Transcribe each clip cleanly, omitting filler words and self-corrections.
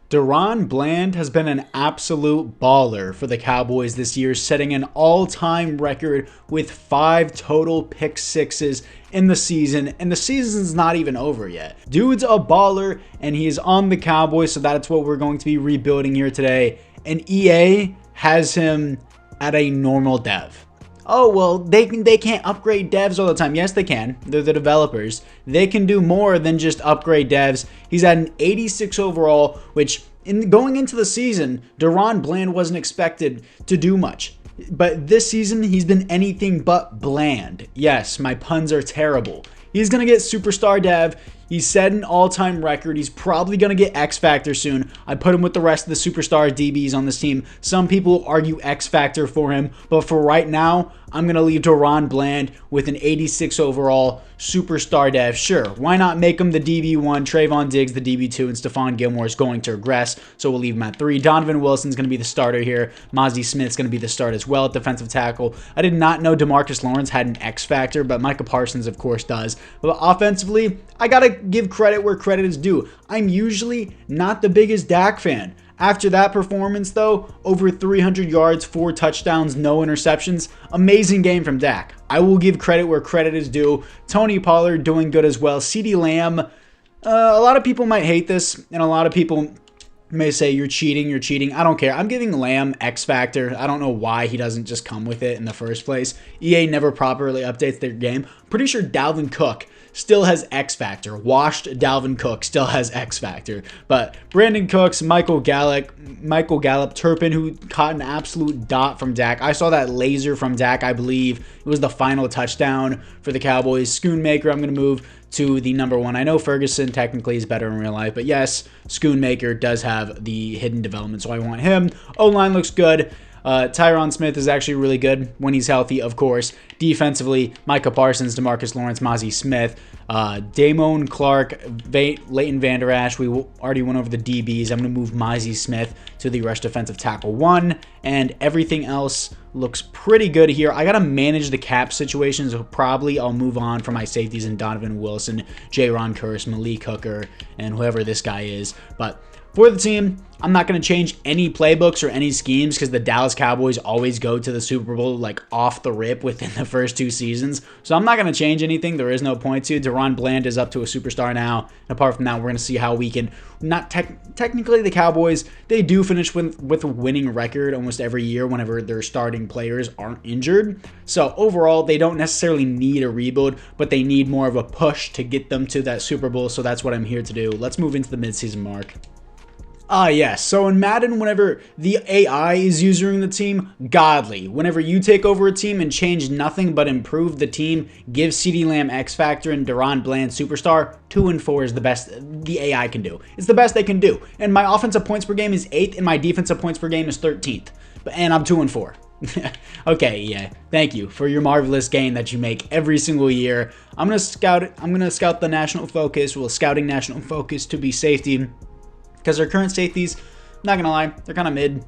Daron Bland has been an absolute baller for the Cowboys this year, setting an all-time record with 5 total pick sixes in the season, and the season's not even over yet. Dude's a baller, and he is on the Cowboys, so that's what we're going to be rebuilding here today. And EA has him at a normal dev. Oh, well, they can't upgrade devs all the time. Yes, they can. They're the developers. They can do more than just upgrade devs. He's at an 86 overall, which going into the season, Daron Bland wasn't expected to do much. But this season, he's been anything but bland. Yes, my puns are terrible. He's going to get Superstar Dev. He's set an all-time record. He's probably going to get X Factor soon. I put him with the rest of the Superstar DBs on this team. Some people argue X Factor for him, but for right now, I'm going to leave Daron Bland with an 86 overall Superstar Dev. Sure, why not make him the DB1, Trayvon Diggs the DB2, and Stephon Gilmore is going to regress, so we'll leave him at 3. Donovan Wilson's going to be the starter here. Mozzie Smith's going to be the start as well at defensive tackle. I did not know DeMarcus Lawrence had an X Factor, but Micah Parsons, of course, does. But offensively, I got to give credit where credit is due. I'm usually not the biggest Dak fan. After that performance, though, over 300 yards, 4 touchdowns, no interceptions. Amazing game from Dak. I will give credit where credit is due. Tony Pollard doing good as well. CeeDee Lamb, a lot of people might hate this, and a lot of people may say you're cheating. I don't care. I'm giving Lamb X Factor. I don't know why he doesn't just come with it in the first place. EA never properly updates their game. Pretty sure Dalvin Cook still has X Factor. Washed Dalvin Cook still has X Factor. But Brandon Cooks, Michael Gallup, Turpin, who caught an absolute dot from Dak. I saw that laser from Dak. I believe it was the final touchdown for the Cowboys. Schoonmaker, I'm going to move to the number 1. I know Ferguson technically is better in real life, but yes, Schoonmaker does have the hidden development, so I want him. O-line looks good. Tyron Smith is actually really good when he's healthy, of course. Defensively, Micah Parsons, DeMarcus Lawrence, Mozzie Smith, Damone Clark, Leighton Vander Esch. We already went over the DBs. I'm going to move Mozzie Smith to the rush defensive tackle 1, and everything else looks pretty good here. I got to manage the cap situation, so probably I'll move on from my safeties in Donovan Wilson, Jaron Curse, Malik Hooker, and whoever this guy is. But for the team, I'm not going to change any playbooks or any schemes because the Dallas Cowboys always go to the Super Bowl like off the rip within the first 2 seasons. So I'm not going to change anything. There is no point to. Daron Bland is up to a superstar now. And apart from that, we're going to see how we can not technically the Cowboys, they do finish with a winning record almost every year whenever their starting players aren't injured. So overall, they don't necessarily need a rebuild, but they need more of a push to get them to that Super Bowl. So that's what I'm here to do. Let's move into the midseason mark. Yes. So in Madden, whenever the AI is using the team, godly. Whenever you take over a team and change nothing but improve the team, give CeeDee Lamb X Factor and Daron Bland Superstar, 2 and 4 is the best the AI can do. It's the best they can do. And my offensive points per game is 8th, and my defensive points per game is 13th. And I'm 2 and 4. Okay, yeah. Thank you for your marvelous game that you make every single year. I'm gonna scout the national focus. Well, scouting national focus to be safety. Because their current safeties, not gonna lie, they're kind of mid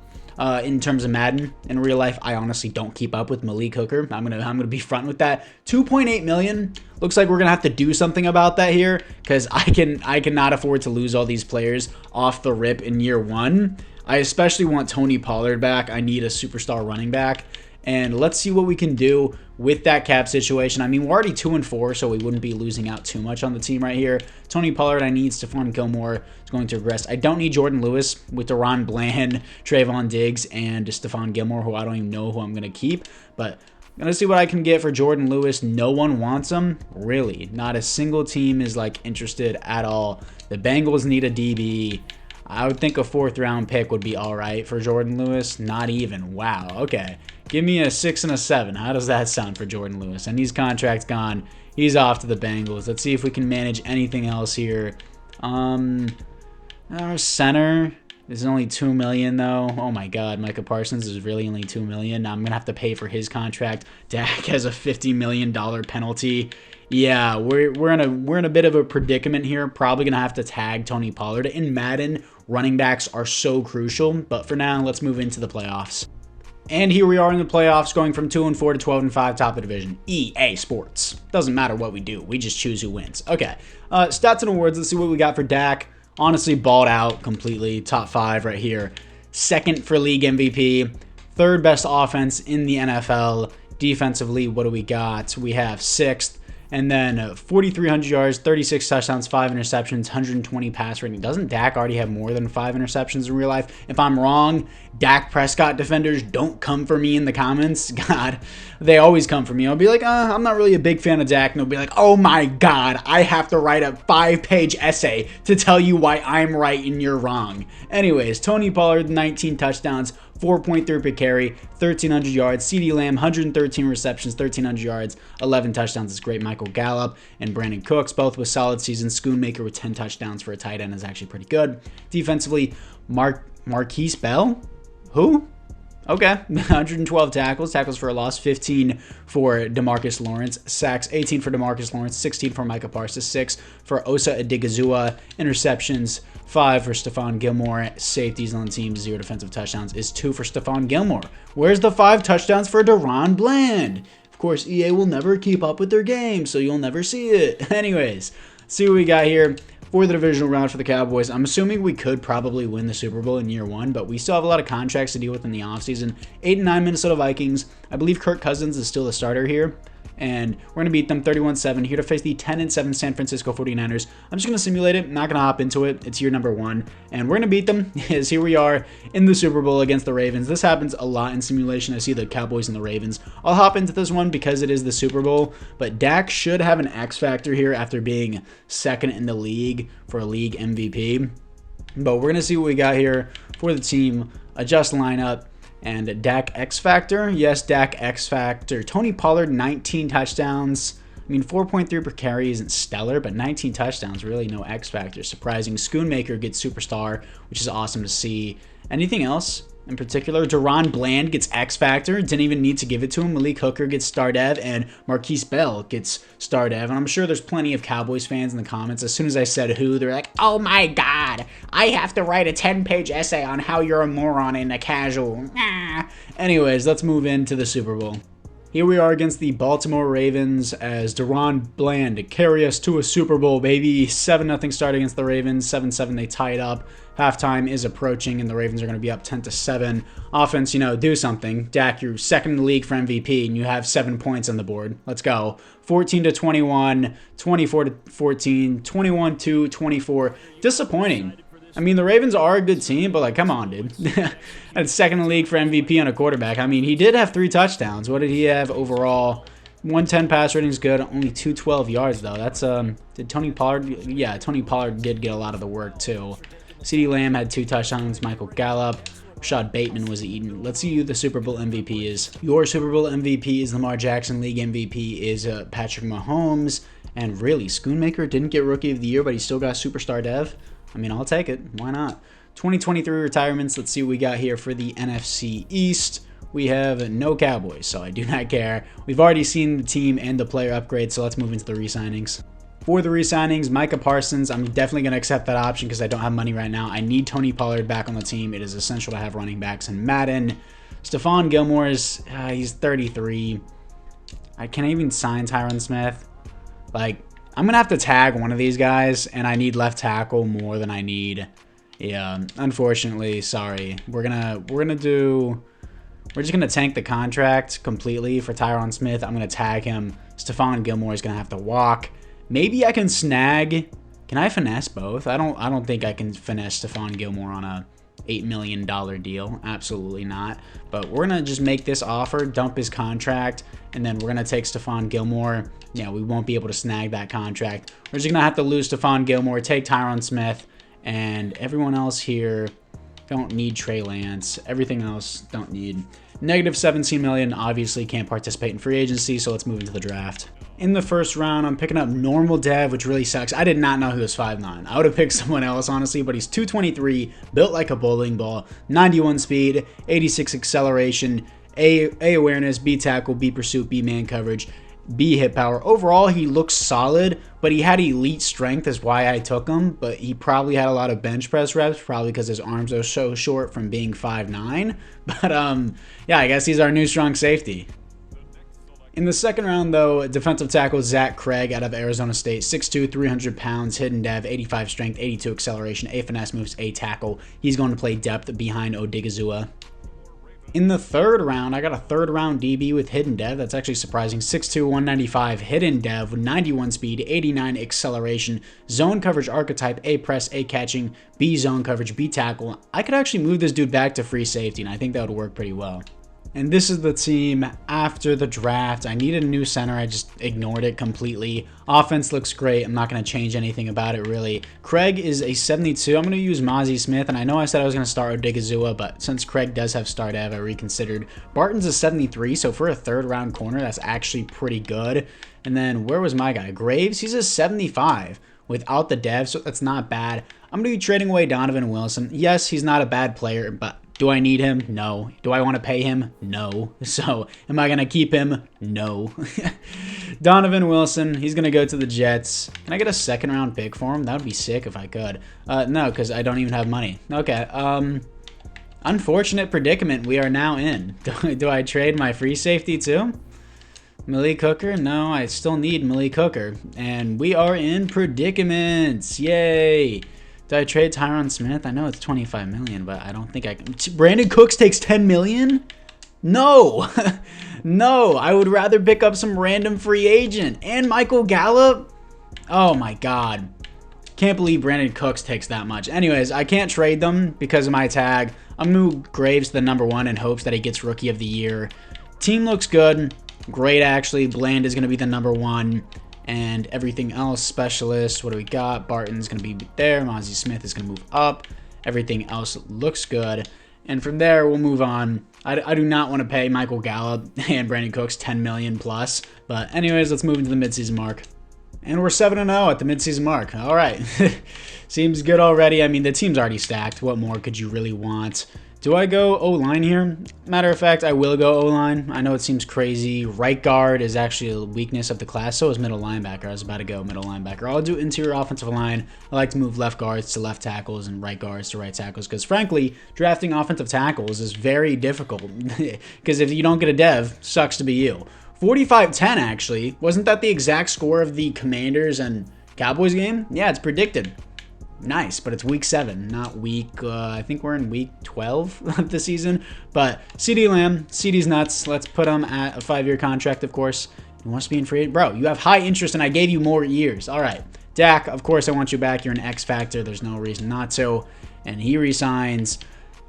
in terms of Madden. In real life, I honestly don't keep up with Malik Hooker. I'm gonna be front with that. 2.8 million. Looks like we're gonna have to do something about that here because I cannot afford to lose all these players off the rip in year 1. I especially want Tony Pollard back. I need a superstar running back. And let's see what we can do with that cap situation. I mean, we're already 2 and 4, so we wouldn't be losing out too much on the team right here. Tony Pollard, I need. Stephon Gilmore is going to regress. I don't need Jordan Lewis with Daron Bland, Trayvon Diggs, and Stephon Gilmore, who I don't even know who I'm going to keep. But I'm going to see what I can get for Jordan Lewis. No one wants him. Really. Not a single team is like interested at all. The Bengals need a DB. I would think a 4th round pick would be all right for Jordan Lewis. Not even. Wow. Okay. Give me a 6 and a 7. How does that sound for Jordan Lewis? And his contract's gone. He's off to the Bengals. Let's see if we can manage anything else here. Our center is only $2 million though. Oh my God, Micah Parsons is really only $2 million. Now I'm gonna have to pay for his contract. Dak has a $50 million penalty. Yeah, we're in a bit of a predicament here. Probably gonna have to tag Tony Pollard. In Madden, running backs are so crucial. But for now, let's move into the playoffs. And here we are in the playoffs, going from 2 and 4 to 12 and 5, top of the division. EA Sports. Doesn't matter what we do. We just choose who wins. Okay. Stats and awards. Let's see what we got for Dak. Honestly, balled out completely. Top 5 right here. Second for league MVP. Third best offense in the NFL. Defensively, what do we got? We have 6th. And then 4,300 yards, 36 touchdowns, 5 interceptions, 120 pass rating. Doesn't Dak already have more than 5 interceptions in real life? If I'm wrong, Dak Prescott defenders, don't come for me in the comments. God, they always come for me. I'll be like, I'm not really a big fan of Dak. And they'll be like, oh my God, I have to write a 5-page essay to tell you why I'm right and you're wrong. Anyways, Tony Pollard, 19 touchdowns, 4.3 per carry, 1,300 yards. CeeDee Lamb, 113 receptions, 1,300 yards, 11 touchdowns. It's great. Michael Gallup and Brandon Cooks, both with solid seasons. Schoonmaker with 10 touchdowns for a tight end is actually pretty good. Defensively, Marquise Bell? Who? Okay, 112 tackles for a loss, 15 for DeMarcus Lawrence, sacks, 18 for DeMarcus Lawrence, 16 for Micah Parsons, 6 for Osa Odigizua, interceptions, 5 for Stephon Gilmore, safeties on the team, 0 defensive touchdowns, is 2 for Stephon Gilmore. Where's the 5 touchdowns for Daron Bland? Of course, EA will never keep up with their game, so you'll never see it. Anyways, see what we got here. For the divisional round for the Cowboys, I'm assuming we could probably win the Super Bowl in year 1, but we still have a lot of contracts to deal with in the offseason. 8-9 Minnesota Vikings. I believe Kirk Cousins is still the starter here, and we're going to beat them 31-7 here to face the 10-7 San Francisco 49ers. I'm just going to simulate it, not going to hop into it. It's year number 1, and we're going to beat them, as here we are in the Super Bowl against the Ravens. This happens a lot in simulation. I see the Cowboys and the Ravens. I'll hop into this one because it is the Super Bowl, but Dak should have an X factor here after being second in the league for a league MVP. But we're going to see what we got here for the team. Adjust lineup. And Dak X Factor. Yes, Dak X Factor. Tony Pollard, 19 touchdowns. I mean, 4.3 per carry isn't stellar, but 19 touchdowns, really no X Factor. Surprising. Schoonmaker gets Superstar, which is awesome to see. Anything else in particular? Daron Bland gets X Factor. Didn't even need to give it to him. Malik Hooker gets Star Dev, and Marquise Bell gets Star Dev. And I'm sure there's plenty of Cowboys fans in the comments. As soon as I said who, they're like, oh my God, I have to write a 10-page essay on how you're a moron and a casual. Anyways, let's move into the Super Bowl. Here we are against the Baltimore Ravens as Daron Bland carry us to a Super Bowl, baby. 7-0 start against the Ravens. 7-7, they tie it up. Halftime is approaching, and the Ravens are going to be up 10-7. Offense, do something. Dak, you're second in the league for MVP, and you have 7 points on the board. Let's go. 14-21, 24-14, 21-2, 24. Disappointing. I mean, the Ravens are a good team, but, come on, dude. That's second in the league for MVP on a quarterback. I mean, he did have 3 touchdowns. What did he have overall? 110 pass rating is good. Only 212 yards, though. That's, did Tony Pollard? Yeah, Tony Pollard did get a lot of the work, too. CeeDee Lamb had 2 touchdowns. Michael Gallup. Rashad Bateman was eaten. Let's see who the Super Bowl MVP is. Your Super Bowl MVP is Lamar Jackson. League MVP is Patrick Mahomes. And really, Schoonmaker didn't get Rookie of the Year, but he still got Superstar Dev. I mean, I'll take it. Why not? 2023 retirements. Let's see what we got here for the NFC East. We have no Cowboys, so I do not care. We've already seen the team and the player upgrade, so let's move into the re-signings. For the re-signings, Micah Parsons, I'm definitely going to accept that option because I don't have money right now. I need Tony Pollard back on the team. It is essential to have running backs in Madden. Stephon Gilmore is, he's 33. Can I even sign Tyron Smith? I'm going to have to tag one of these guys, and I need left tackle more than I need. Yeah, unfortunately, sorry. We're just going to tank the contract completely for Tyron Smith. I'm going to tag him. Stephon Gilmore is going to have to walk. Maybe I can snag. Can I finesse both? I don't think I can finesse Stephon Gilmore on a $8 million deal. Absolutely not. But we're going to just make this offer, dump his contract, and then we're going to take Stephon Gilmore. Yeah, we won't be able to snag that contract. We're just going to have to lose Stephon Gilmore, take Tyron Smith, and everyone else here don't need Trey Lance. Everything else don't need. Negative $17 million, obviously can't participate in free agency, so let's move into the draft. In the first round, I'm picking up Normal Dev, which really sucks. I did not know he was 5'9". I would have picked someone else, honestly, but he's 223, built like a bowling ball, 91 speed, 86 acceleration, A awareness, B tackle, B pursuit, B man coverage, B hit power. Overall, he looks solid, but he had elite strength is why I took him, but he probably had a lot of bench press reps, probably because his arms are so short from being 5'9". But, yeah, I guess he's our new strong safety. In the second round, though, defensive tackle Zach Craig out of Arizona State, 6'2", 300 pounds, hidden dev, 85 strength, 82 acceleration, A finesse moves, A tackle. He's going to play depth behind Odigizua. In the third round, I got a third round DB with hidden dev. That's actually surprising. 6'2", 195, hidden dev, 91 speed, 89 acceleration, zone coverage archetype, A press, A catching, B zone coverage, B tackle. I could actually move this dude back to free safety, and I think that would work pretty well. And this is the team after the draft. I needed a new center. I just ignored it completely. Offense looks great. I'm not going to change anything about it, really. Craig is a 72. I'm going to use Mozzie Smith. And I know I said I was going to start Odigizua, but since Craig does have start ev, I reconsidered. Barton's a 73, so for a third-round corner, that's actually pretty good. And then where was my guy? Graves, he's a 75 without the dev, so that's not bad. I'm going to be trading away Donovan Wilson. Yes, he's not a bad player, but do I need him? No. Do I want to pay him? No. So, am I going to keep him? No. Donovan Wilson, he's going to go to the Jets. Can I get a second-round pick for him? That would be sick if I could. No, because I don't even have money. Okay. Unfortunate predicament we are now in. Do I trade my free safety too? Malik Hooker? No, I still need Malik Hooker. And we are in predicaments. Yay. Do I trade Tyron Smith? I know it's $25 million, but I don't think I can. Brandon Cooks takes $10 million? No. No, I would rather pick up some random free agent. And Michael Gallup? Oh my God. Can't believe Brandon Cooks takes that much. Anyways, I can't trade them because of my tag. I'm going to move Graves to the number 1 in hopes that he gets Rookie of the Year. Team looks good. Great, actually. Bland is going to be the number 1. And everything else, specialist, what do we got? Barton's going to be there. Mozzie Smith is going to move up. Everything else looks good. And from there, we'll move on. I do not want to pay Michael Gallup and Brandon Cooks $10 million plus. But anyways, let's move into the midseason mark. And we're 7-0 at the midseason mark. All right. Seems good already. I mean, the team's already stacked. What more could you really want? Do I go O-line here? Matter of fact, I will go O-line. I know it seems crazy. Right guard is actually a weakness of the class. So is middle linebacker. I was about to go middle linebacker. I'll do interior offensive line. I like to move left guards to left tackles and right guards to right tackles. Because frankly, drafting offensive tackles is very difficult. Because if you don't get a dev, sucks to be you. 45-10 actually. Wasn't that the exact score of the Commanders and Cowboys game? Yeah, it's predicted. Nice, but it's week 7, not week, I think we're in week 12 of the season. But CeeDee Lamb, CeeDee's nuts. Let's put him at a 5-year contract, of course. He wants to be in free agent. Bro, you have high interest, and I gave you more years. All right. Dak, of course, I want you back. You're an X factor. There's no reason not to. And he resigns.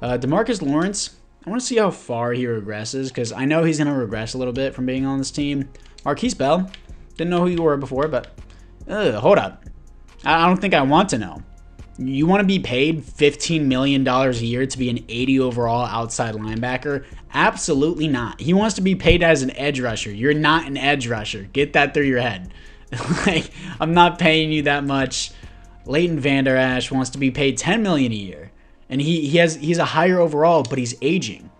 DeMarcus Lawrence, I want to see how far he regresses, because I know he's going to regress a little bit from being on this team. Marquise Bell, didn't know who you were before, but hold up. I don't think I want to know. You want to be paid $15 million a year to be an 80 overall outside linebacker? Absolutely not. He wants to be paid as an edge rusher. You're not an edge rusher. Get that through your head. Like, I'm not paying you that much. Leighton Vander Esch wants to be paid $10 million a year. And he's a higher overall, but he's aging.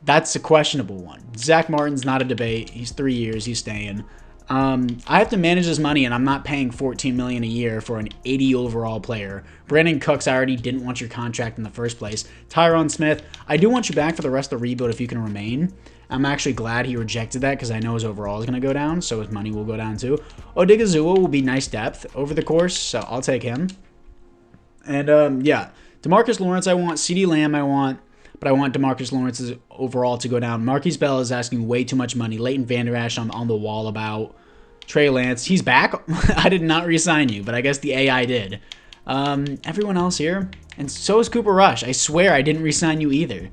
That's a questionable one. Zach Martin's not a debate. He's 3 years. He's staying. I have to manage this money, and I'm not paying $14 million a year for an 80 overall player. Brandon Cooks, I already didn't want your contract in the first place. Tyron Smith, I do want you back for the rest of the rebuild if you can remain. I'm actually glad he rejected that because I know his overall is going to go down, so his money will go down too. Odigizua will be nice depth over the course, so I'll take him. And yeah, DeMarcus Lawrence I want, CeeDee Lamb I want, but I want DeMarcus Lawrence's overall to go down. Marquise Bell is asking way too much money. Leighton Vander Esch I'm on the wall about. Trey Lance, he's back. I did not re-sign you, but I guess the AI did. Everyone else here, and so is Cooper Rush. I swear I didn't re-sign you either.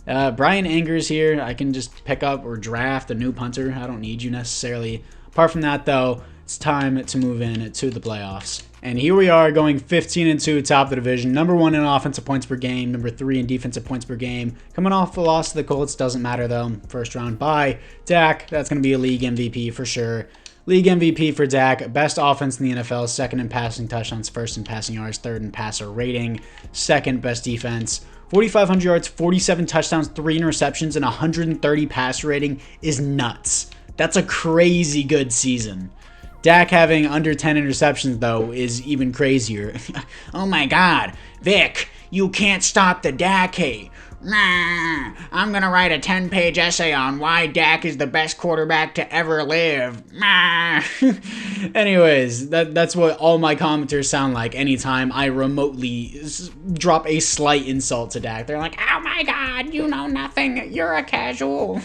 Brian Angers here. I can just pick up or draft a new punter. I don't need you necessarily. Apart from that, though, it's time to move in to the playoffs. And here we are going 15-2, top of the division. Number 1 in offensive points per game. Number 3 in defensive points per game. Coming off the loss to the Colts, doesn't matter though. First round bye. Dak, that's going to be a league MVP for sure. League MVP for Dak. Best offense in the NFL. Second in passing touchdowns. First in passing yards. Third in passer rating. Second best defense. 4,500 yards, 47 touchdowns, 3 interceptions, and 130 passer rating is nuts. That's a crazy good season. Dak having under 10 interceptions, though, is even crazier. Oh my God. Vic, You can't stop the Dak hate. Nah, I'm gonna write a 10-page essay on why Dak is the best quarterback to ever live. Nah. Anyways, that's what all my commenters sound like anytime I remotely drop a slight insult to Dak. They're like, oh my god, you know nothing. You're a casual.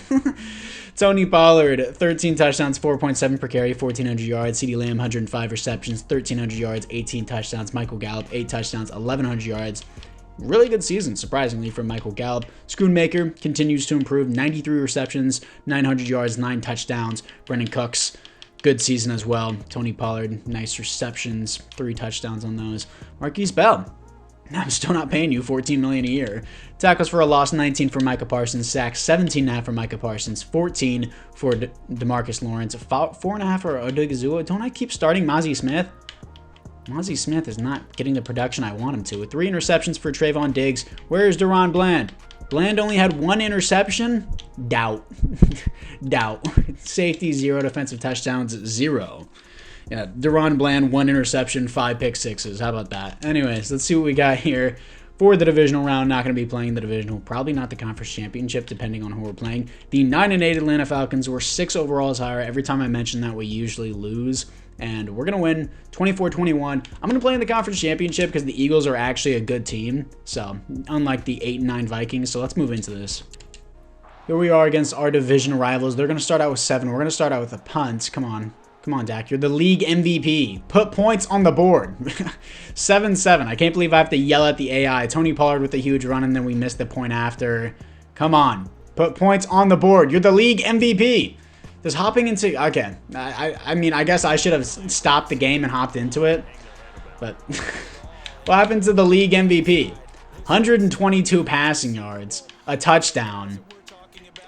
Tony Pollard, 13 touchdowns, 4.7 per carry, 1,400 yards. CeeDee Lamb, 105 receptions, 1,300 yards, 18 touchdowns. Michael Gallup, 8 touchdowns, 1,100 yards. Really good season, surprisingly, from Michael Gallup. Schoonmaker continues to improve. 93 receptions, 900 yards, 9 touchdowns. Brendan Cooks, good season as well. Tony Pollard, nice receptions, 3 touchdowns on those. Marquise Bell, I'm still not paying you $14 million a year. Tackles for a loss, 19 for Micah Parsons. Sacks, 17.5 for Micah Parsons. 14 for DeMarcus Lawrence. 4.5 for Odigizua. Don't I keep starting Mozzie Smith? Mozzie Smith is not getting the production I want him to. With 3 interceptions for Trayvon Diggs. Where's Daron Bland? Bland only had 1 interception? Doubt. Doubt. Safety, 0. Defensive touchdowns, 0. Yeah, Daron Bland, 1 interception, 5 pick sixes. How about that? Anyways, let's see what we got here for the divisional round. Not going to be playing the divisional. Probably not the conference championship, depending on who we're playing. The 9-8 Atlanta Falcons were 6 overalls higher. Every time I mention that, we usually lose. And we're going to win 24-21. I'm going to play in the conference championship because the Eagles are actually a good team. So, unlike the 8-9 Vikings. So, let's move into this. Here we are against our division rivals. They're going to start out with 7. We're going to start out with a punt. Come on. Come on, Dak. You're the league MVP. Put points on the board. 7-7. I can't believe I have to yell at the AI. Tony Pollard with a huge run, and then we missed the point after. Come on. Put points on the board. You're the league MVP. Does hopping into... Okay. I mean, I guess I should have stopped the game and hopped into it. But what happened to the league MVP? 122 passing yards, a touchdown,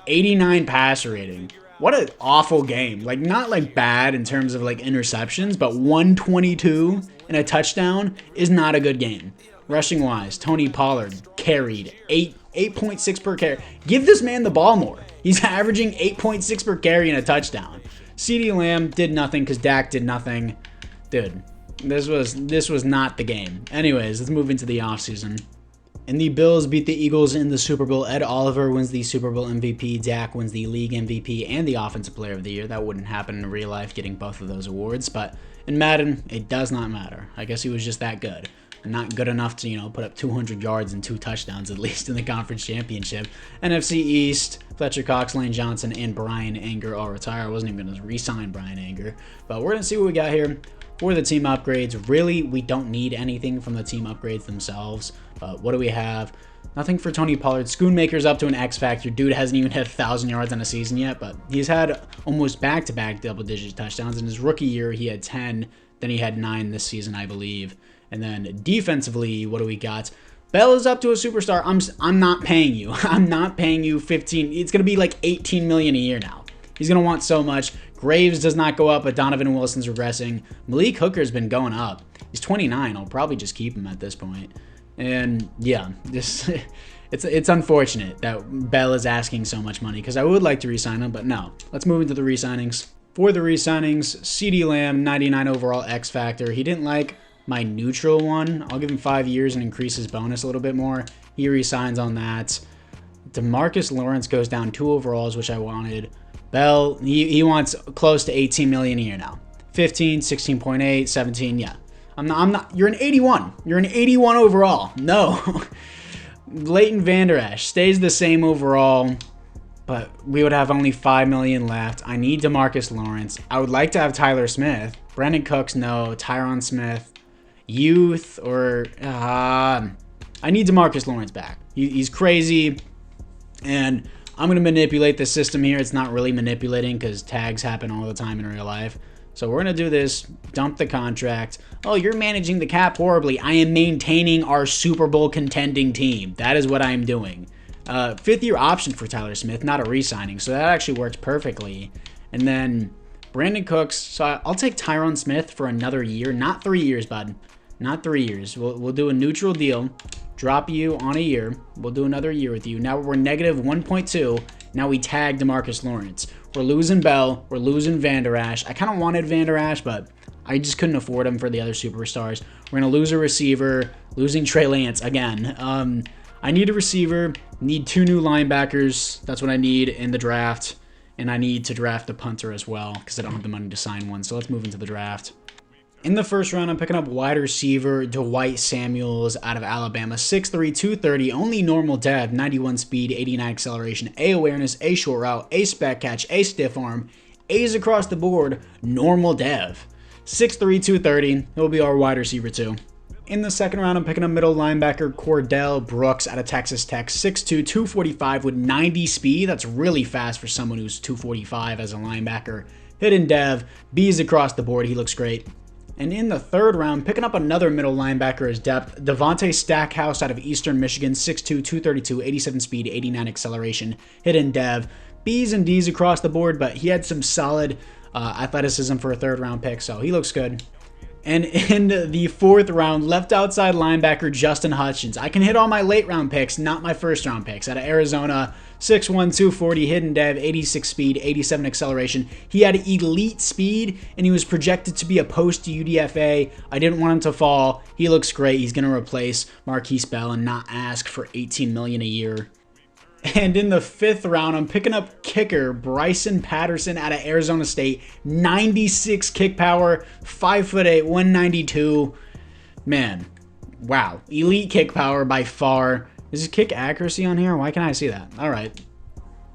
89 passer rating. What an awful game. Like, not like bad in terms of like interceptions, but 122 and a touchdown is not a good game. Rushing wise, Tony Pollard carried 8.6 per carry. Give this man the ball more. He's averaging 8.6 per carry and a touchdown. CeeDee Lamb did nothing because Dak did nothing. Dude, this was not the game. Anyways, let's move into the offseason. And the Bills beat the Eagles in the Super Bowl. Ed Oliver wins the Super Bowl MVP. Dak wins the league MVP and the Offensive Player of the Year. That wouldn't happen in real life, getting both of those awards. But in Madden, it does not matter. I guess he was just that good. Not good enough to, put up 200 yards and 2 touchdowns, at least in the conference championship. NFC East, Fletcher Cox, Lane Johnson, and Brian Anger all retire. I wasn't even going to re-sign Brian Anger. But we're going to see what we got here for the team upgrades. Really, we don't need anything from the team upgrades themselves. But what do we have? Nothing for Tony Pollard. Schoonmaker's up to an X Factor. Dude hasn't even hit 1,000 yards in a season yet, but he's had almost back-to-back double-digit touchdowns. In his rookie year, he had 10. Then he had 9 this season, I believe. And then defensively, what do we got? Bell is up to a superstar. I'm not paying you. I'm not paying you 15. It's going to be like 18 million a year now. He's going to want so much. Graves does not go up, but Donovan Wilson's regressing. Malik Hooker's been going up. He's 29. I'll probably just keep him at this point. And yeah, it's unfortunate that Bell is asking so much money because I would like to re-sign him, but no. Let's move into the re-signings. For the re-signings, CeeDee Lamb, 99 overall X Factor. He didn't like my neutral one. I'll give him 5 years and increase his bonus a little bit more. He re-signs on that. DeMarcus Lawrence goes down 2 overalls, which I wanted. Bell, he wants close to 18 million a year now. 15, 16.8, 17, yeah. I'm not, you're an 81. You're an 81 overall. No. Leighton Vander Esch stays the same overall, but we would have only 5 million left. I need DeMarcus Lawrence. I would like to have Tyler Smith. Brandon Cooks, no. Tyron Smith. Youth or I need DeMarcus Lawrence back. He's crazy, and I'm going to manipulate the system here. It's not really manipulating because tags happen all the time in real life. So we're going to do this, dump the contract. Oh, you're managing the cap horribly. I am maintaining our Super Bowl contending team. That is what I am doing. 5th-year option for Tyler Smith, not a re-signing. So that actually works perfectly. And then Brandon Cooks. So I'll take Tyron Smith for another year. Not 3 years, bud. Not 3 years. We'll do a neutral deal. Drop you on a year. We'll do another year with you. Now we're negative 1.2. Now we tag DeMarcus Lawrence. We're losing Bell. We're losing Vander Esch. I kind of wanted Vander Esch, but I just couldn't afford him for the other superstars. We're going to lose a receiver, losing Trey Lance again. I need a receiver, need 2 new linebackers. That's what I need in the draft. And I need to draft a punter as well because I don't have the money to sign one. So let's move into the draft. In the first round, I'm picking up wide receiver Dwight Samuels out of Alabama. 6'3", 230, only normal dev, 91 speed, 89 acceleration, A awareness, A short route, A spec catch, A stiff arm, A's across the board, normal dev. 6'3", 230, he'll be our wide receiver too. In the second round, I'm picking up middle linebacker Cordell Brooks out of Texas Tech. 6'2", 245 with 90 speed. That's really fast for someone who's 245 as a linebacker. Hidden dev, B's across the board, he looks great. And in the third round, picking up another middle linebacker as depth, Devontae Stackhouse out of Eastern Michigan, 6'2", 232, 87 speed, 89 acceleration, hidden dev. B's and D's across the board, but he had some solid athleticism for a third round pick, so he looks good. And in the fourth round, left outside linebacker Justin Hutchins. I can hit all my late round picks, not my first round picks. Out of Arizona, 6'1", 240, hidden dev, 86 speed, 87 acceleration. He had elite speed, and he was projected to be a post UDFA. I didn't want him to fall. He looks great. He's going to replace Marquise Bell and not ask for $18 million a year. And in the fifth round, I'm picking up kicker Bryson Patterson out of Arizona State. 96 kick power, 5'8", 192. Man, wow. Elite kick power by far. Is his kick accuracy on here? Why can't I see that? All right.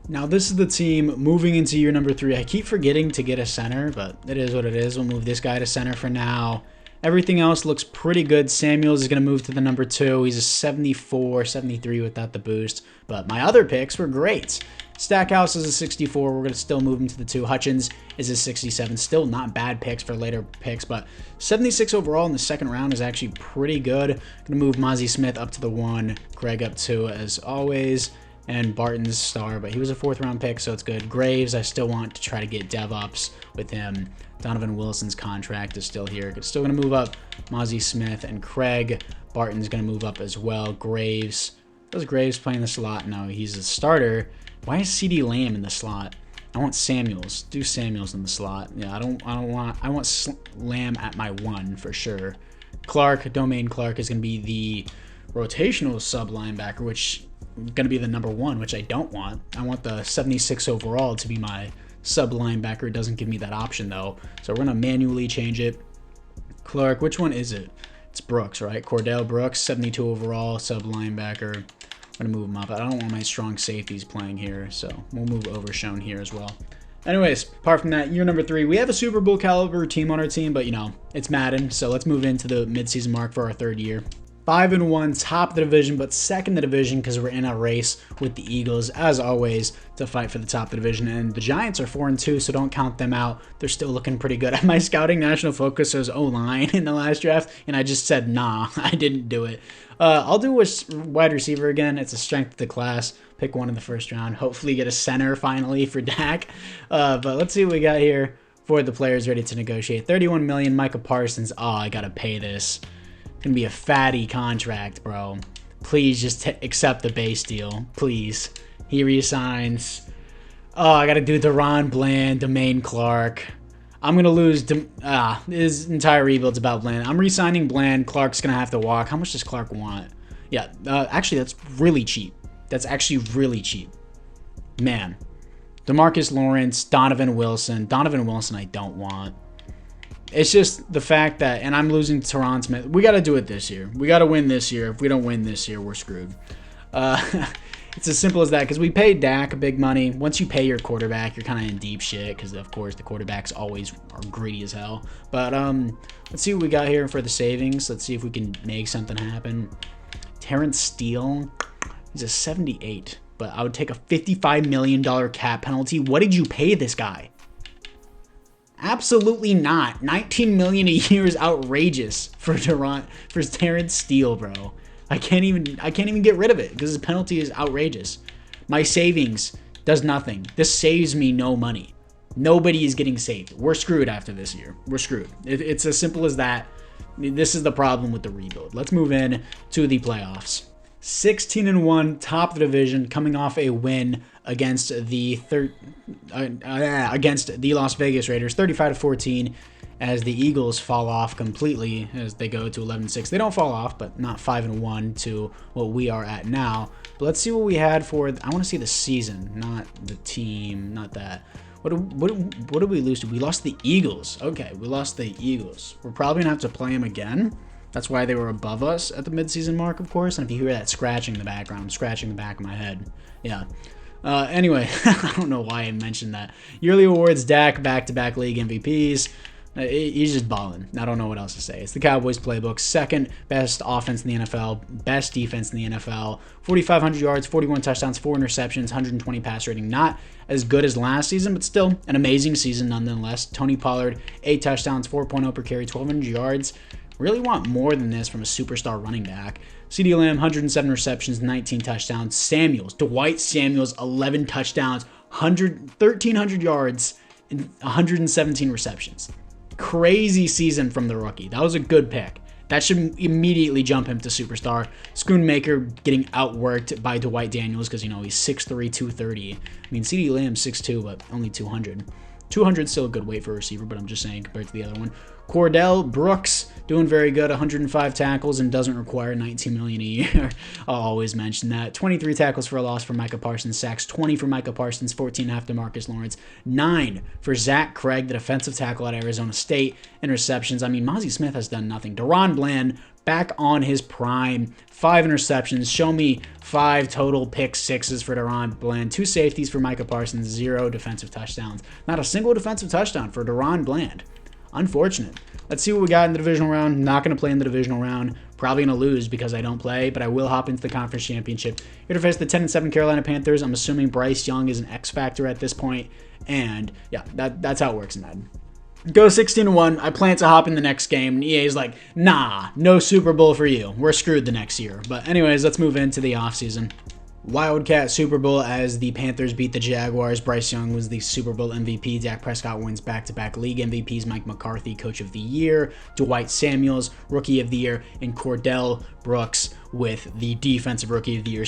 Now, this is the team moving into year number 3. I keep forgetting to get a center, but it is what it is. We'll move this guy to center for now. Everything else looks pretty good. Samuels is going to move to the number 2. He's a 74, 73 without the boost. But my other picks were great. Stackhouse is a 64. We're going to still move him to the 2. Hutchins is a 67. Still not bad picks for later picks, but 76 overall in the second round is actually pretty good. Going to move Mozzie Smith up to the 1. Greg up 2 as always. And Barton's star, but he was a 4th round pick, so it's good. Graves, I still want to try to get DevOps with him. Donovan Wilson's contract is still here. Still going to move up Mozzie Smith and Craig. Barton's going to move up as well. Graves. Does Graves play in the slot? No, he's a starter. Why is CD Lamb in the slot? I want Samuels. Do Samuels in the slot. Yeah, I want Lamb at my 1 for sure. Clark, Domain Clark is going to be the rotational sub linebacker, which going to be the number 1, which I don't want. I want the 76 overall to be my sub linebacker. It doesn't give me that option though, so we're going to manually change it. Clark, which one is it? It's Brooks, right? Cordell Brooks, 72 overall, sub linebacker. I'm going to move him up. I don't want my strong safeties playing here, so we'll move Overshown here as well. Anyways, apart from that, year number 3, we have a Super Bowl caliber team on our team, but you know, it's Madden, so let's move into the midseason mark for our 3rd year. 5-1, top of the division, but second in the division because we're in a race with the Eagles, as always, to fight for the top of the division. And the Giants are 4-2, so don't count them out. They're still looking pretty good. My scouting national focus was O-line in the last draft, and I just said, nah, I didn't do it. I'll do a wide receiver again. It's a strength of the class. Pick one in the first round. Hopefully get a center finally for Dak. But let's see what we got here for the players ready to negotiate. $31 million, Micah Parsons. Oh, I got to pay this. Gonna be a fatty contract, bro. Please just accept the base deal, please. He resigns. Oh, I gotta do Daron Bland, Domain Clark. I'm gonna lose. His entire rebuild's about Bland. I'm resigning Bland. Clark's gonna have to walk. How much does Clark want? Yeah, actually, that's really cheap. That's actually really cheap. Man, DeMarcus Lawrence, Donovan Wilson. Donovan Wilson, I don't want. It's just the fact that, and I'm losing Teron Smith. We got to do it this year. We got to win this year. If we don't win this year, we're screwed. It's as simple as that because we paid Dak big money. Once you pay your quarterback, you're kind of in deep shit because, of course, the quarterbacks always are greedy as hell. But let's see what we got here for the savings. Let's see if we can make something happen. Terrence Steele, he's a 78, but I would take a $55 million cap penalty. What did you pay this guy? Absolutely not. $19 million a year is outrageous for Terrence Steele, bro. I can't even get rid of it because his penalty is outrageous. My savings does nothing. This saves me no money. Nobody is getting saved. We're screwed after this year. We're screwed. It's as simple as that. This is the problem with the rebuild. Let's move in to the playoffs. 16-1, top of the division, coming off a win against the Las Vegas Raiders, 35-14, as the Eagles fall off completely as they go to 11-6. They don't fall off, but not 5-1 to what we are at now. But let's see what we had for. I want to see the season, not the team, not that. What did we lose to? We lost the Eagles. Okay, we lost the Eagles. We're probably gonna have to play them again. That's why they were above us at the midseason mark, of course. And if you hear that scratching in the background, I'm scratching the back of my head. Yeah. Anyway, I don't know why I mentioned that. Yearly awards, Dak, back-to-back league MVPs. He's just balling. I don't know what else to say. It's the Cowboys playbook. Second best offense in the NFL. Best defense in the NFL. 4,500 yards, 41 touchdowns, 4 interceptions, 120 pass rating. Not as good as last season, but still an amazing season nonetheless. Tony Pollard, 8 touchdowns, 4.0 per carry, 1,200 yards. Really want more than this from a superstar running back. CeeDee Lamb, 107 receptions, 19 touchdowns. Dwight Samuels, 11 touchdowns, 1,300 yards, and 117 receptions. Crazy season from the rookie. That was a good pick. That should immediately jump him to superstar. Schoonmaker getting outworked by Dwight Daniels because, he's 6'3", 230. I mean, CeeDee Lamb's 6'2", but only 200. 200 still a good weight for a receiver, but I'm just saying compared to the other one. Cordell Brooks doing very good, 105 tackles and doesn't require $19 million a year. I'll always mention that. 23 tackles for a loss for Micah Parsons, sacks 20 for Micah Parsons, 14.5 to Marcus Lawrence, 9 for Zach Craig, the defensive tackle at Arizona State. Interceptions, I mean, Mozzie Smith has done nothing. Daron Bland back on his prime, 5 interceptions. Show me 5 total pick sixes for Daron Bland. 2 safeties for Micah Parsons, 0 defensive touchdowns. Not a single defensive touchdown for Daron Bland. Unfortunate. Let's see what we got in the divisional round. Not going to play in the divisional round. Probably going to lose because I don't play, but I will hop into the conference championship. Here to face the 10-7 Carolina Panthers. I'm assuming Bryce Young is an X factor at this point, and yeah, that's how it works in Madden. Go 16-1. I plan to hop in the next game, and EA's like, nah, no Super Bowl for you. We're screwed the next year. But anyways, let's move into the offseason. Wildcat Super Bowl as the Panthers beat the Jaguars. Bryce Young was the Super Bowl MVP. Dak Prescott wins back-to-back league MVPs. Mike McCarthy, Coach of the Year. Dwight Samuels, Rookie of the Year. And Cordell Brooks with the Defensive Rookie of the Year.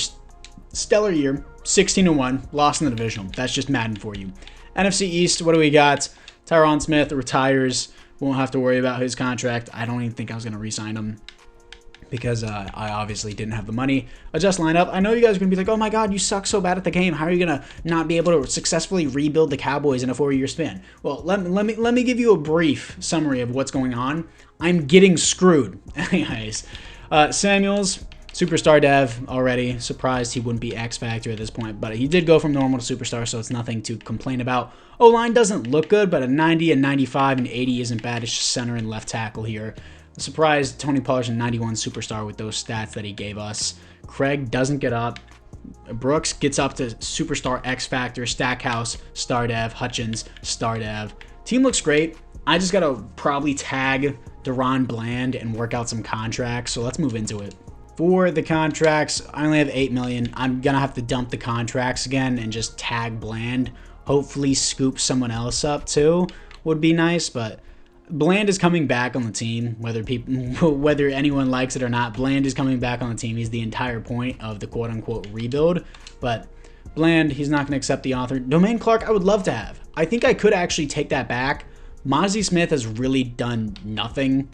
Stellar year. 16-1. Lost in the divisional. That's just Madden for you. NFC East, what do we got? Tyron Smith retires. Won't have to worry about his contract. I don't even think I was going to re-sign him, because I obviously didn't have the money. Adjust lineup. I know you guys are going to be like, oh my god, you suck so bad at the game. How are you going to not be able to successfully rebuild the Cowboys in a 4-year span? Well, let me give you a brief summary of what's going on. I'm getting screwed. Anyways, Samuels, superstar dev already. Surprised he wouldn't be X Factor at this point, but he did go from normal to superstar, so it's nothing to complain about. O-line doesn't look good, but a 90, a 95, and 80 isn't bad. It's just center and left tackle here. Surprised Tony Pollard's a 91 superstar with those stats that he gave us. Craig doesn't get up. Brooks gets up to superstar X Factor, Stackhouse, star dev, Hutchins, star dev. Team looks great. I just got to probably tag Daron Bland and work out some contracts, so let's move into it. For the contracts, I only have 8 million. I'm going to have to dump the contracts again and just tag Bland. Hopefully scoop someone else up too would be nice, but Bland is coming back on the team, whether anyone likes it or not. Bland is coming back on the team. He's the entire point of the quote-unquote rebuild. But Bland, he's not going to accept the offer. Domain Clark, I would love to have. I think I could actually take that back. Mozzie Smith has really done nothing.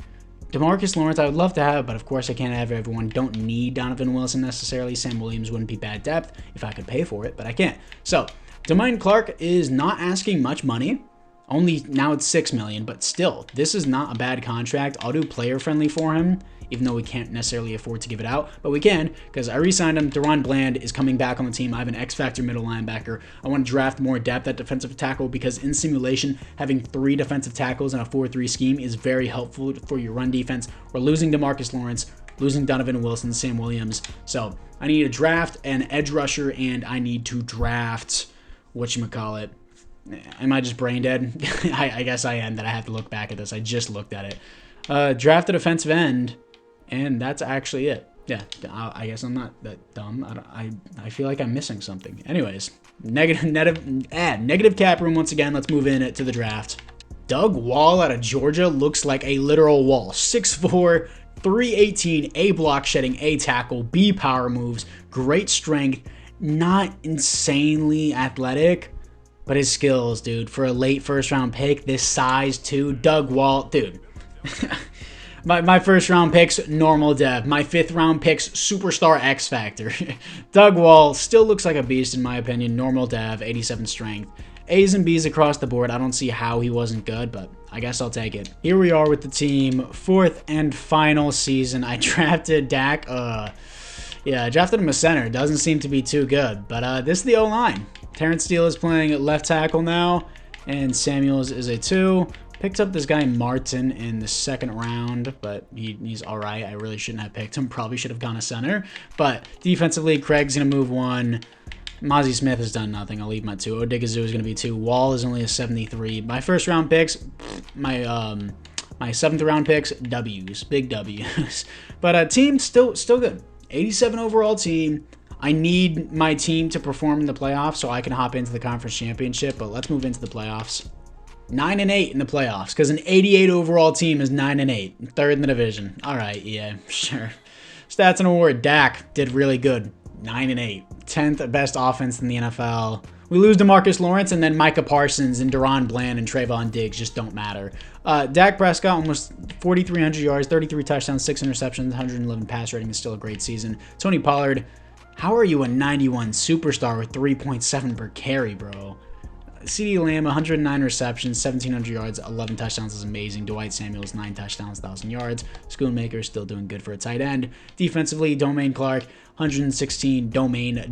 DeMarcus Lawrence, I would love to have, but of course I can't have everyone. Don't need Donovan Wilson necessarily. Sam Williams wouldn't be bad depth if I could pay for it, but I can't. So, Domain Clark is not asking much money. Only now it's 6 million, but still, this is not a bad contract. I'll do player friendly for him, even though we can't necessarily afford to give it out, but we can because I re-signed him. Daron Bland is coming back on the team. I have an X-Factor middle linebacker. I want to draft more depth at defensive tackle because in simulation, having 3 defensive tackles in a 4-3 scheme is very helpful for your run defense. We're losing DeMarcus Lawrence, losing Donovan Wilson, Sam Williams. So I need to draft an edge rusher, and I need to draft whatchamacallit. Am I just brain dead? I guess I am that I have to look back at this. I just looked at it. Draft a defensive end, and that's actually it. Yeah, I guess I'm not that dumb. I feel like I'm missing something. Anyways, negative cap room once again. Let's move in to the draft. Doug Wall out of Georgia looks like a literal wall. 6'4", 318, A block shedding, A tackle, B power moves, great strength, not insanely athletic, but his skills, dude. For a late first round pick, this size too, Doug Walt, dude. My first round picks, normal dev. My fifth round picks, superstar X Factor. Doug Wall still looks like a beast in my opinion. Normal dev, 87 strength. A's and B's across the board. I don't see how he wasn't good, but I guess I'll take it. Here we are with the team. Fourth and final season. I drafted Dak. Yeah, I drafted him a center. Doesn't seem to be too good, but this is the O-line. Terrence Steele is playing at left tackle now, and Samuels is a 2. Picked up this guy Martin in the second round, but he's all right. I really shouldn't have picked him. Probably should have gone a center. But defensively, Craig's going to move 1. Mozzie Smith has done nothing. I'll leave my 2. Odigizou is going to be 2. Wall is only a 73. My first round picks, my 7th round picks, W's. Big W's. But team still good. 87 overall team. I need my team to perform in the playoffs so I can hop into the conference championship, but let's move into the playoffs. 9-8 in the playoffs, because an 88 overall team is 9-8, third in the division. All right, yeah, sure. Stats and award: Dak did really good, 9-8, 10th best offense in the NFL. We lose DeMarcus Lawrence, and then Micah Parsons and Daron Bland and Trayvon Diggs just don't matter. Dak Prescott, almost 4,300 yards, 33 touchdowns, 6 interceptions, 111 pass rating is still a great season. Tony Pollard, how are you a 91 superstar with 3.7 per carry, bro? CeeDee Lamb, 109 receptions, 1,700 yards, 11 touchdowns is amazing. Dwight Samuels, 9 touchdowns, 1,000 yards. Schoonmaker is still doing good for a tight end. Defensively, Domain Clark, 116. Damone,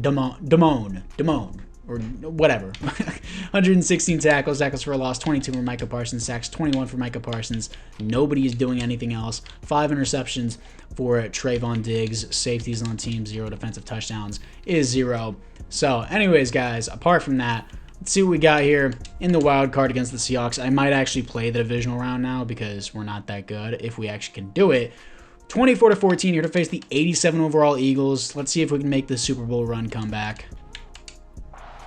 or whatever. 116 tackles for a loss, 22 for Micah Parsons, sacks, 21 for Micah Parsons. Nobody is doing anything else. 5 interceptions for Trayvon Diggs. Safeties on team, 0 defensive touchdowns is 0. So, anyways, guys, apart from that, let's see what we got here in the wild card against the Seahawks. I might actually play the divisional round now because we're not that good if we actually can do it. 24-14 here to face the 87 overall Eagles. Let's see if we can make the Super Bowl run comeback.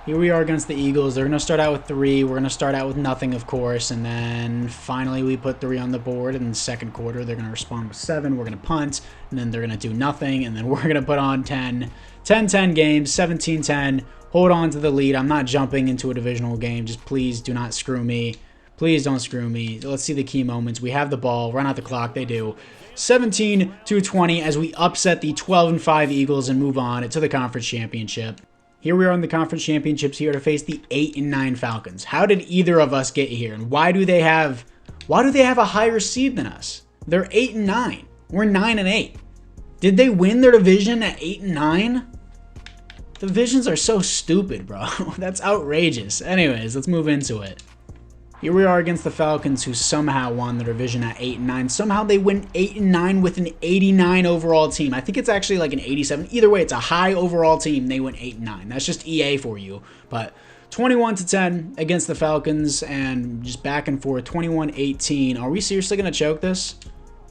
Here we are against the Eagles. They're going to start out with 3. We're going to start out with nothing, of course. And then finally we put 3 on the board. In the second quarter, they're going to respond with 7. We're going to punt. And then they're going to do nothing. And then we're going to put on 10. 10-10 games, 17-10. Hold on to the lead. I'm not jumping into a divisional game. Just please do not screw me. Please don't screw me. Let's see the key moments. We have the ball. Run out the clock. They do. 17-20 as we upset the 12-5 Eagles and move on to the conference championship. Here we are in the conference championships here to face the 8-9 Falcons. How did either of us get here? And why do they have a higher seed than us? They're 8-9. We're 9-8. Did they win their division at 8-9? Divisions are so stupid, bro. That's outrageous. Anyways, let's move into it. Here we are against the Falcons, who somehow won the division at 8-9. Somehow they win 8-9 with an 89 overall team. I think it's actually like an 87. Either way, it's a high overall team. They went 8-9. That's just EA for you. But 21-10 against the Falcons, and just back and forth. 21-18. Are we seriously gonna choke this?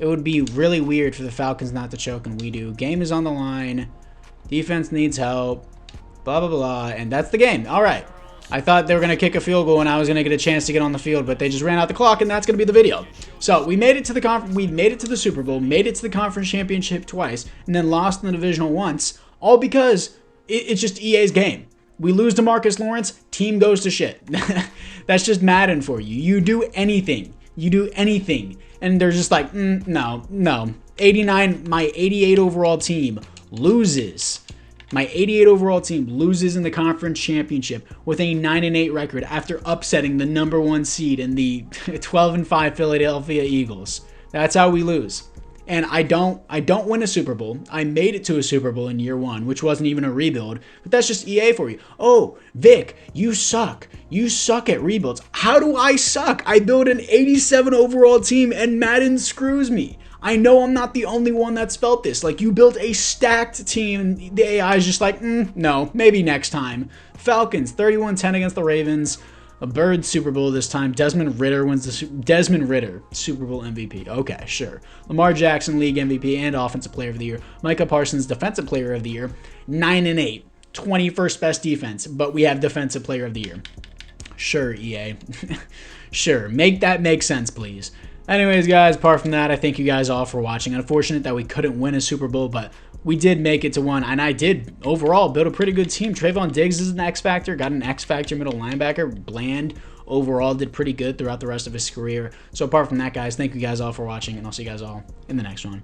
It would be really weird for the Falcons not to choke, and we do. Game is on the line. Defense needs help. Blah, blah, blah. And that's the game. All right. I thought they were going to kick a field goal and I was going to get a chance to get on the field, but they just ran out the clock, and that's going to be the video. So we made it to the Super Bowl, made it to the conference championship twice, and then lost in the divisional once, all because it's just EA's game. We lose to Marcus Lawrence, team goes to shit. That's just Madden for you. You do anything. And they're just like, no. 89, my 88 overall team loses. My 88 overall team loses in the conference championship with a 9-8 record after upsetting the number 1 seed in the 12-5 Philadelphia Eagles. That's how we lose. And I don't win a Super Bowl. I made it to a Super Bowl in year 1, which wasn't even a rebuild. But that's just EA for you. Oh, Vic, you suck. You suck at rebuilds. How do I suck? I build an 87 overall team and Madden screws me. I know I'm not the only one that's felt this. Like, you built a stacked team, and the AI is just like, no, maybe next time. Falcons, 31-10 against the Ravens. A Bird Super Bowl this time. Desmond Ritter wins the Super Bowl MVP. Okay, sure. Lamar Jackson, League MVP and Offensive Player of the Year. Micah Parsons, Defensive Player of the Year. 9-8. 21st best defense, but we have Defensive Player of the Year. Sure, EA. Sure, make that make sense, please. Anyways, guys, apart from that, I thank you guys all for watching. Unfortunate that we couldn't win a Super Bowl, but we did make it to one, and I did overall build a pretty good team. Trayvon Diggs is an X Factor, got an X Factor middle linebacker. Bland overall did pretty good throughout the rest of his career. So apart from that, guys, thank you guys all for watching, and I'll see you guys all in the next one.